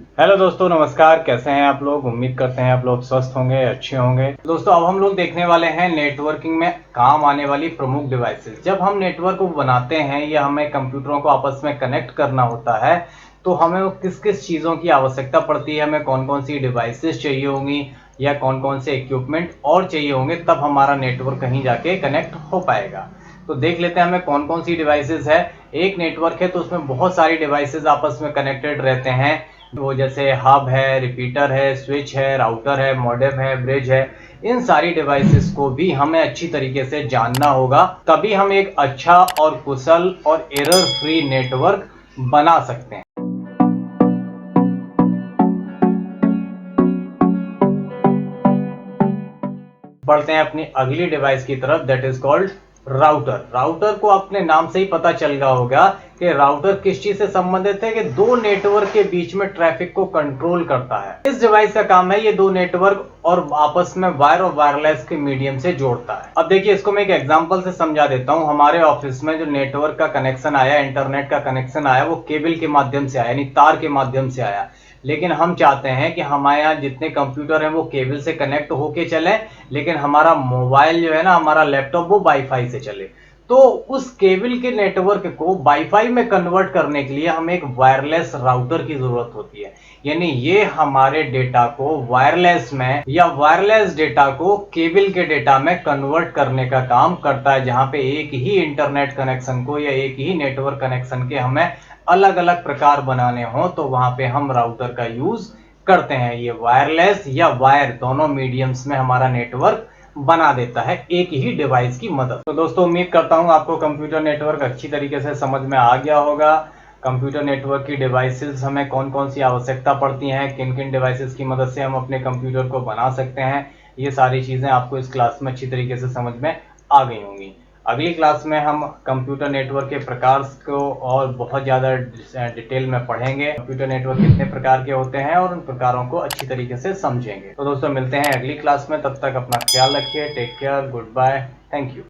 Hello दोस्तों, नमस्कार। कैसे हैं आप लोग? उम्मीद करते हैं आप लोग स्वस्थ होंगे, अच्छे होंगे। दोस्तों, अब हम लोग देखने वाले हैं नेटवर्किंग में काम आने वाली प्रमुख डिवाइसेस। जब हम नेटवर्क को बनाते हैं या हमें कंप्यूटरों को आपस में कनेक्ट करना होता है, तो हमें वो किस किस चीज़ों की आवश्यकता पड़ती है, हमें कौन कौन सी डिवाइसेस चाहिए होंगी या कौन कौन से इक्विपमेंट और चाहिए होंगे, तब हमारा नेटवर्क कहीं जाके कनेक्ट हो पाएगा। तो देख लेते हैं हमें कौन कौन सी डिवाइसेस है। एक नेटवर्क है तो उसमें बहुत सारी डिवाइसेस आपस में कनेक्टेड रहते हैं। वो जैसे हब है, रिपीटर है, स्विच है, राउटर है, मॉडेम है, ब्रिज है। इन सारी डिवाइसेस को भी हमें अच्छी तरीके से जानना होगा, तभी हम एक अच्छा और कुशल और एरर फ्री नेटवर्क बना सकते हैं। बढ़ते हैं अपनी अगली डिवाइस की तरफ, that is called router. Router को अपने नाम से ही पता चल गया होगा कि राउटर किस चीज से संबंधित है, कि दो नेटवर्क के बीच में ट्रैफिक को कंट्रोल करता है। इस डिवाइस का काम है ये दो नेटवर्क और आपस में वायर और वायरलेस के मीडियम से जोड़ता है। अब देखिए, इसको मैं एक एग्जांपल से समझा देता हूं। हमारे ऑफिस में जो नेटवर्क का कनेक्शन आया, इंटरनेट का कनेक्शन आया, वो केबल के माध्यम से आया, यानी तार के माध्यम से आया। लेकिन हम चाहते हैं कि हमारे यहाँ जितने कंप्यूटर हैं वो केबल से कनेक्ट होके चले, लेकिन हमारा मोबाइल जो है ना, हमारा लैपटॉप, वो वाईफाई से चले। तो उस केबल के नेटवर्क को वाईफाई में कन्वर्ट करने के लिए हमें एक वायरलेस राउटर की जरूरत होती है। यानी ये हमारे डेटा को वायरलेस में या वायरलेस डेटा को केबल के डेटा में कन्वर्ट करने का काम करता है, जहां पे एक ही इंटरनेट कनेक्शन को या एक ही नेटवर्क कनेक्शन के हमें अलग अलग प्रकार बनाने हो, तो वहां पे हम राउटर का यूज करते हैं। ये वायरलेस या वायर दोनों मीडियम्स में हमारा नेटवर्क बना देता है एक ही डिवाइस की मदद। तो दोस्तों, उम्मीद करता हूं आपको कंप्यूटर नेटवर्क अच्छी तरीके से समझ में आ गया होगा। कंप्यूटर नेटवर्क की डिवाइसेस हमें कौन कौन सी आवश्यकता पड़ती हैं, किन किन डिवाइसेस की मदद से हम अपने कंप्यूटर को बना सकते हैं, ये सारी चीजें आपको इस क्लास में अच्छी तरीके से समझ में आ गई होंगी। अगली क्लास में हम कंप्यूटर नेटवर्क के प्रकार को और बहुत ज़्यादा डिटेल में पढ़ेंगे। कंप्यूटर नेटवर्क कितने प्रकार के होते हैं और उन प्रकारों को अच्छी तरीके से समझेंगे। तो दोस्तों, मिलते हैं अगली क्लास में। तब तक अपना ख्याल रखिए। Take care, good bye, thank you.